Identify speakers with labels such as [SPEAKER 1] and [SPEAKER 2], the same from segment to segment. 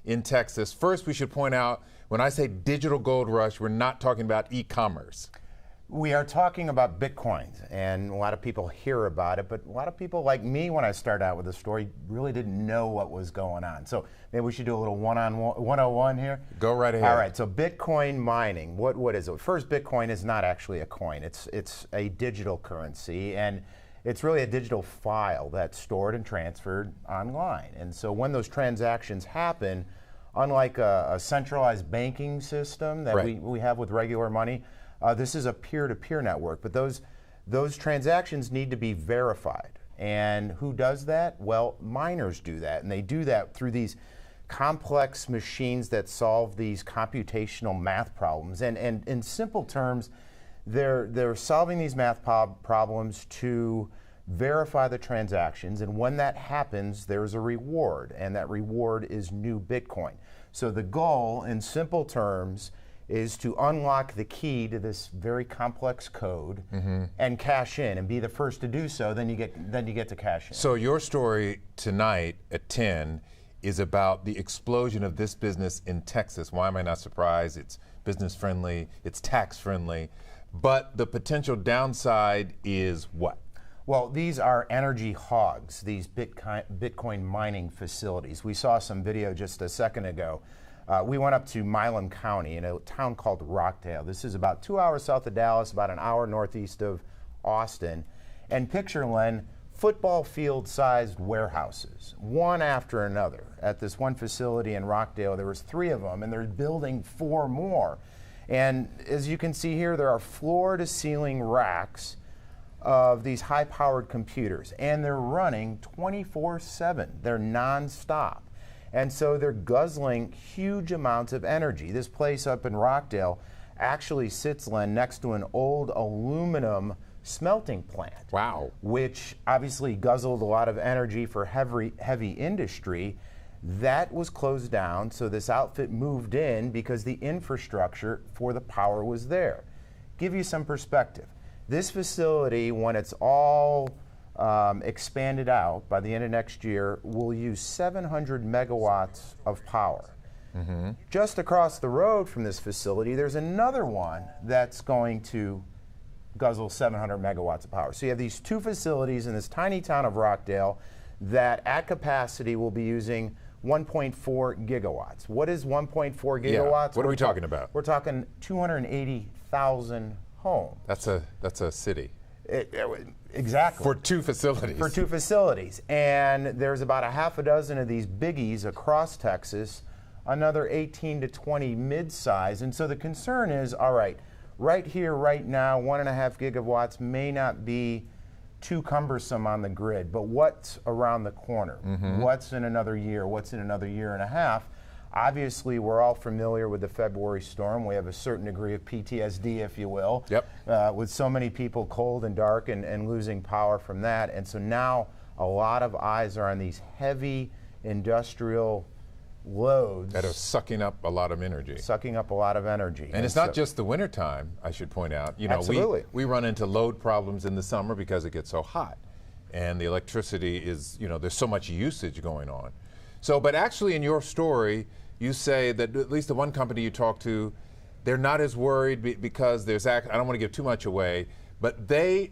[SPEAKER 1] in Texas. First, we should point out, when I say digital gold rush, we're not talking about e-commerce.
[SPEAKER 2] We are talking about Bitcoins, and a lot of people hear about it, but a lot of people like me, when I started out with the story, really didn't know what was going on. So maybe we should do a little 101 here.
[SPEAKER 1] Go right ahead.
[SPEAKER 2] All right, so Bitcoin mining, what is it? First, Bitcoin is not actually a coin. It's a digital currency, and it's really a digital file that's stored and transferred online. And so when those transactions happen, unlike a centralized banking system that we have with regular money, this is a peer-to-peer network, but those transactions need to be verified. And who does that? Well, miners do that, and they do that through these complex machines that solve these computational math problems. And in simple terms, they're solving these math problems to verify the transactions, and when that happens, there's a reward, and that reward is new Bitcoin. So the goal, in simple terms, is to unlock the key to this very complex code and cash in, and be the first to do so. Then you get to cash in.
[SPEAKER 1] So your story tonight at 10 is about the explosion of this business in Texas. Why am I not surprised? It's business friendly, it's tax friendly, but the potential downside is what?
[SPEAKER 2] Well, these are energy hogs, these Bitcoin mining facilities. We saw some video just a second ago. We went up to Milam County in a town called Rockdale. This is about 2 hours south of Dallas, about an hour northeast of Austin. And picture, Len, football field-sized warehouses, one after another. At this one facility in Rockdale, there was 3 of them, and they're building 4 more. And as you can see here, there are floor-to-ceiling racks of these high-powered computers, and they're running 24/7. They're non-stop. And so they're guzzling huge amounts of energy. This place up in Rockdale actually sits, Len, next to an old aluminum smelting plant.
[SPEAKER 1] Wow.
[SPEAKER 2] Which obviously guzzled a lot of energy for heavy industry. That was closed down, so this outfit moved in because the infrastructure for the power was there. Give you some perspective. This facility, when it's all expanded out by the end of next year, will use 700 megawatts of power. Just across the road from this facility, there's another one that's going to guzzle 700 megawatts of power. So you have these 2 facilities in this tiny town of Rockdale that at capacity will be using 1.4 gigawatts. What is 1.4 gigawatts?
[SPEAKER 1] Yeah. What are we talking about?
[SPEAKER 2] We're talking 280,000 homes.
[SPEAKER 1] That's a city.
[SPEAKER 2] Exactly.
[SPEAKER 1] For 2 facilities.
[SPEAKER 2] For 2 facilities. And there's about a half a dozen of these biggies across Texas, another 18 to 20 mid-size. And so the concern is, all right, right here, right now, 1.5 gigawatts may not be too cumbersome on the grid, but what's around the corner? What's in another year? What's in another year and a half? Obviously, we're all familiar with the February storm. We have a certain degree of PTSD, if you will, with so many people cold and dark and losing power from that. And so now a lot of eyes are on these heavy industrial loads.
[SPEAKER 1] That are sucking up a lot of energy.
[SPEAKER 2] Sucking up a lot of energy.
[SPEAKER 1] And it's not just the wintertime, I should point out. You know,
[SPEAKER 2] absolutely.
[SPEAKER 1] We run into load problems in the summer because it gets so hot. And the electricity is, you know, there's so much usage going on. So, but actually in your story, you say that at least the one company you talk to, they're not as worried because there's, I don't want to give too much away, but they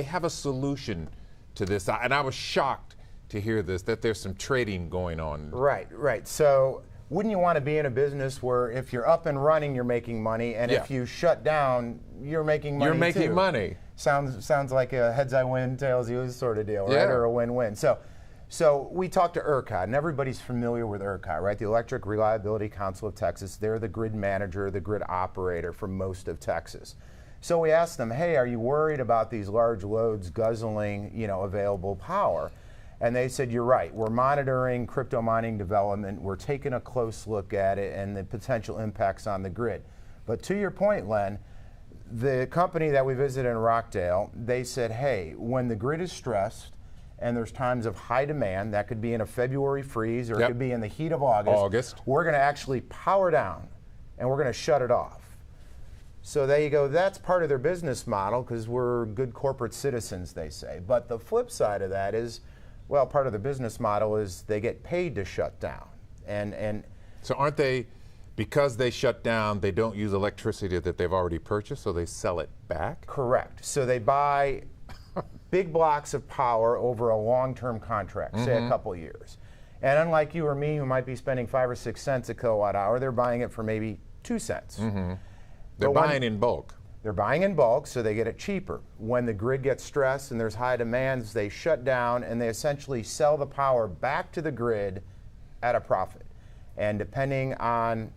[SPEAKER 1] have a solution to this. And I was shocked to hear this, that there's some trading going on.
[SPEAKER 2] Right. So wouldn't you want to be in a business where if you're up and running, you're making money, and if you shut down, you're making money
[SPEAKER 1] You're making money.
[SPEAKER 2] Sounds like a heads I win, tails you lose sort of deal, right? Or a win-win. So we talked to ERCOT, and everybody's familiar with ERCOT, right? The Electric Reliability Council of Texas. They're the grid manager, the grid operator for most of Texas. So we asked them, hey, are you worried about these large loads guzzling, available power? And they said, you're right. We're monitoring crypto mining development. We're taking a close look at it and the potential impacts on the grid. But to your point, Len, the company that we visited in Rockdale, they said, hey, when the grid is stressed, and there's times of high demand, that could be in a February freeze, or it could be in the heat of August. We're going to actually power down, and we're going to shut it off. So there you go. That's part of their business model because we're good corporate citizens, they say. But the flip side of that is, well, part of the business model is they get paid to shut down. And
[SPEAKER 1] so aren't they, because they shut down, they don't use electricity that they've already purchased, so they sell it back?
[SPEAKER 2] correct. So they buy big blocks of power over a long-term contract, say a couple years. And unlike you or me, who might be spending 5 or 6 cents a kilowatt hour, they're buying it for maybe 2 cents.
[SPEAKER 1] They're buying in bulk.
[SPEAKER 2] They're buying in bulk, so they get it cheaper. When the grid gets stressed and there's high demands, they shut down and they essentially sell the power back to the grid at a profit. And depending on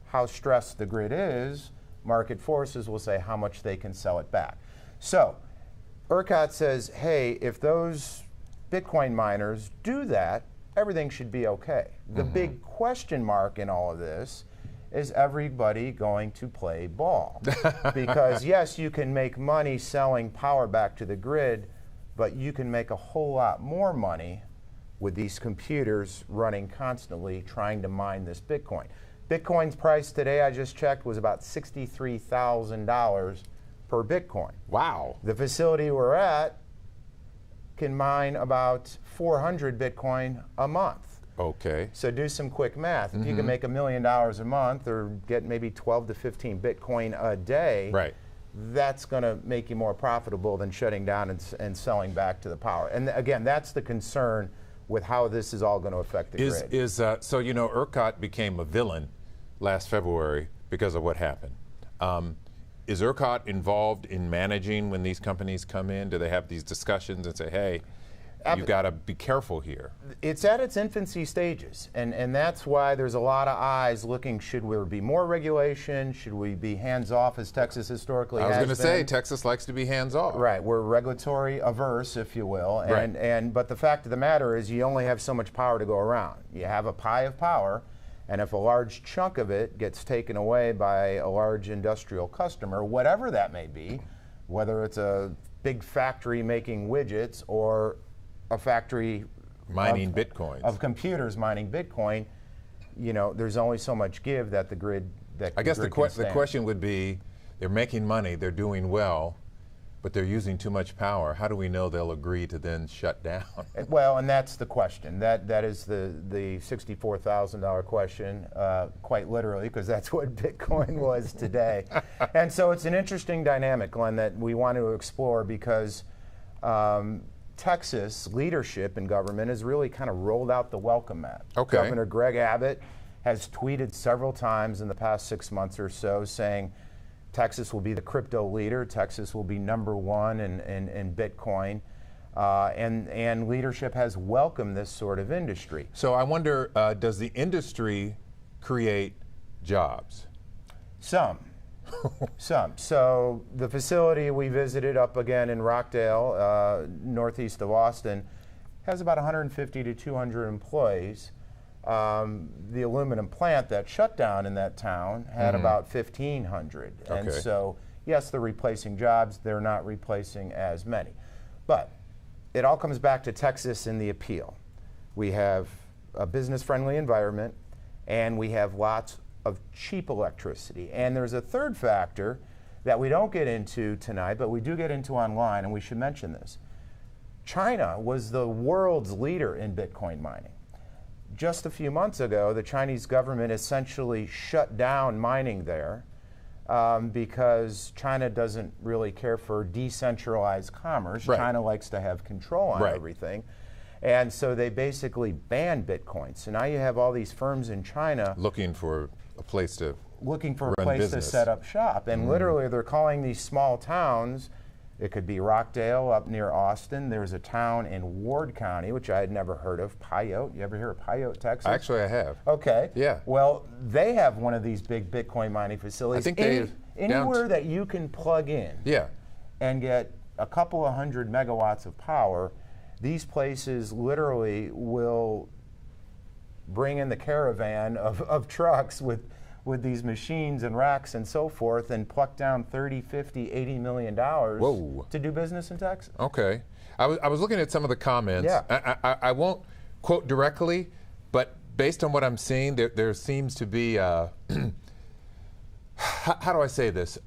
[SPEAKER 2] how stressed the grid is, market forces will say how much they can sell it back. So ERCOT says, hey, if those Bitcoin miners do that, everything should be okay. The big question mark in all of this is everybody going to play ball? Because yes, you can make money selling power back to the grid, but you can make a whole lot more money with these computers running constantly trying to mine this Bitcoin. Bitcoin's price today, I just checked, was about $63,000 per Bitcoin.
[SPEAKER 1] Wow.
[SPEAKER 2] The facility we're at can mine about 400 Bitcoin a month.
[SPEAKER 1] Okay.
[SPEAKER 2] So do some quick math. If you can make $1 million a month or get maybe 12 to 15 Bitcoin a day,
[SPEAKER 1] Right.
[SPEAKER 2] that's going to make you more profitable than shutting down and selling back to the power. And again, that's the concern with how this is all going to affect the grid.
[SPEAKER 1] So, you know, ERCOT became a villain last February because of what happened. Is ERCOT involved in managing when these companies come in? Do they have these discussions and say, hey, you've got to be careful here?
[SPEAKER 2] It's at its infancy stages, and that's why there's a lot of eyes looking, should there be more regulation? Should we be hands-off as Texas historically has been?
[SPEAKER 1] I was going to say, Texas likes to be hands-off.
[SPEAKER 2] Right, we're regulatory averse, if you will, but the fact of the matter is you only have so much power to go around. You have a pie of power, and if a large chunk of it gets taken away by a large industrial customer, whatever that may be, whether it's a big factory making widgets or a factory
[SPEAKER 1] mining bitcoins
[SPEAKER 2] of computers mining Bitcoin, you know, there's only so much give that the grid
[SPEAKER 1] I guess the question would be, they're making money, they're doing well, but they're using too much power. How do we know they'll agree to then shut down?
[SPEAKER 2] Well, and that's the question. That is the $64,000 question, quite literally, because that's what Bitcoin was today. And so it's an interesting dynamic, Glenn, that we want to explore because Texas leadership in government has really kind of rolled out the welcome mat.
[SPEAKER 1] Okay.
[SPEAKER 2] Governor Greg Abbott has tweeted several times in the past 6 months or so saying Texas will be the crypto leader, Texas will be #1 in Bitcoin, and leadership has welcomed this sort of industry.
[SPEAKER 1] So I wonder, does the industry create jobs?
[SPEAKER 2] Some. So the facility we visited up again in Rockdale, northeast of Austin, has about 150 to 200 employees. The aluminum plant that shut down in that town had about 1,500.
[SPEAKER 1] Okay.
[SPEAKER 2] And so, yes, they're replacing jobs. They're not replacing as many. But it all comes back to Texas and the appeal. We have a business-friendly environment, and we have lots of cheap electricity. And there's a third factor that we don't get into tonight, but we do get into online, and we should mention this. China was the world's leader in Bitcoin mining. Just a few months ago, the Chinese government essentially shut down mining there because China doesn't really care for decentralized commerce.
[SPEAKER 1] Right.
[SPEAKER 2] China likes to have control on everything. And so they basically banned Bitcoin. So now you have all these firms in China
[SPEAKER 1] looking for a place to
[SPEAKER 2] set up shop. And literally they're calling these small towns, it could be Rockdale up near Austin. There's a town in Ward County, which I had never heard of, Pyote. You ever hear of Pyote, Texas?
[SPEAKER 1] Actually, I have.
[SPEAKER 2] Okay.
[SPEAKER 1] Yeah.
[SPEAKER 2] Well, they have one of these big Bitcoin mining facilities.
[SPEAKER 1] I think
[SPEAKER 2] anywhere that you can plug in and get a couple of hundred megawatts of power, these places literally will bring in the caravan of trucks with these machines and racks and so forth and pluck down $30, $50, $80 million to do business in Texas.
[SPEAKER 1] Okay. I was looking at some of the comments.
[SPEAKER 2] Yeah.
[SPEAKER 1] I won't quote directly, but based on what I'm seeing, there seems to be, how do I say this,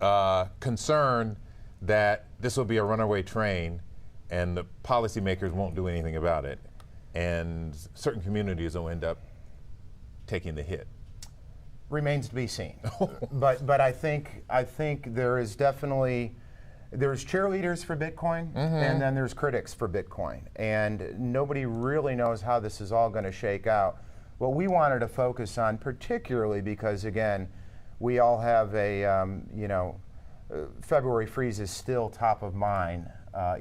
[SPEAKER 1] concern that this will be a runaway train and the policymakers won't do anything about it. And certain communities will end up taking the hit?
[SPEAKER 2] Remains to be seen. but I think there is definitely, there's cheerleaders for Bitcoin, and then there's critics for Bitcoin, and nobody really knows how this is all going to shake out. What we wanted to focus on, particularly because again, we all have a February freeze is still top of mind,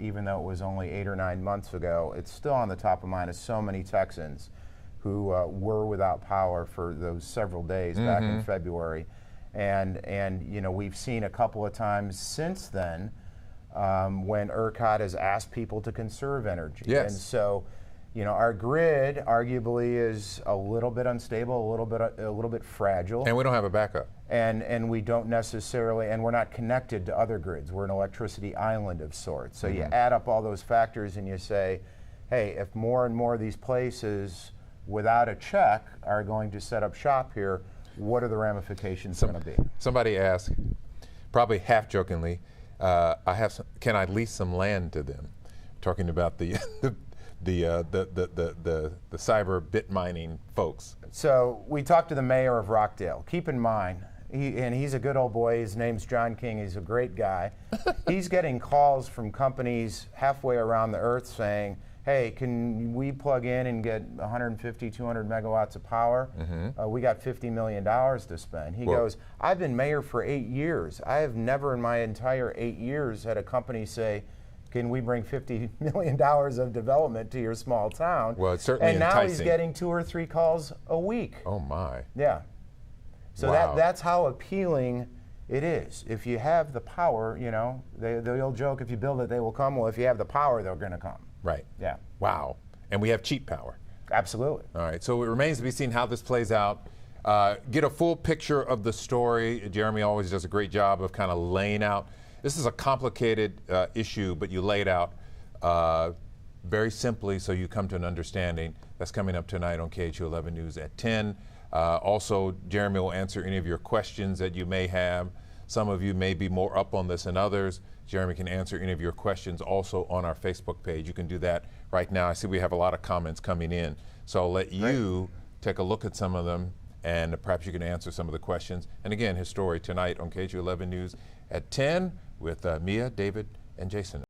[SPEAKER 2] even though it was only 8 or 9 months ago. It's still on the top of mind of so many Texans who were without power for those several days back in February. And we've seen a couple of times since then when ERCOT has asked people to conserve energy.
[SPEAKER 1] Yes.
[SPEAKER 2] And so, our grid arguably is a little bit unstable, a little bit fragile.
[SPEAKER 1] And we don't have a backup.
[SPEAKER 2] And we don't necessarily, and we're not connected to other grids. We're an electricity island of sorts. So you add up all those factors and you say, hey, if more and more of these places without a check are going to set up shop here, what are the ramifications going to be?
[SPEAKER 1] Somebody asked, probably half jokingly, can I lease some land to them? Talking about the cyber bit mining folks.
[SPEAKER 2] So we talked to the mayor of Rockdale. Keep in mind, he's a good old boy. His name's John King. He's a great guy. He's getting calls from companies halfway around the earth saying, hey, can we plug in and get 150, 200 megawatts of power? We got $50 million to spend. He goes, I've been mayor for 8 years. I have never in my entire 8 years had a company say, can we bring $50 million of development to your small town?
[SPEAKER 1] Well, it's certainly
[SPEAKER 2] and now
[SPEAKER 1] enticing.
[SPEAKER 2] he's getting 2 or 3 calls a week.
[SPEAKER 1] Oh my.
[SPEAKER 2] Yeah. So
[SPEAKER 1] wow.
[SPEAKER 2] that's how appealing it is. If you have the power, the old joke, if you build it, they will come. Well, if you have the power, they're going to come.
[SPEAKER 1] Right.
[SPEAKER 2] Yeah.
[SPEAKER 1] Wow. And we have cheap power.
[SPEAKER 2] Absolutely.
[SPEAKER 1] All right. So it remains to be seen how this plays out. Get a full picture of the story. Jeremy always does a great job of kind of laying out. This is a complicated issue, but you lay it out very simply so you come to an understanding. That's coming up tonight on KHOU 11 News at 10. Also, Jeremy will answer any of your questions that you may have. Some of you may be more up on this than others. Jeremy can answer any of your questions also on our Facebook page. You can do that right now. I see we have a lot of comments coming in. So I'll let you take a look at some of them, and perhaps you can answer some of the questions. And again, his story tonight on KHOU 11 News at 10 with Mia, David, and Jason.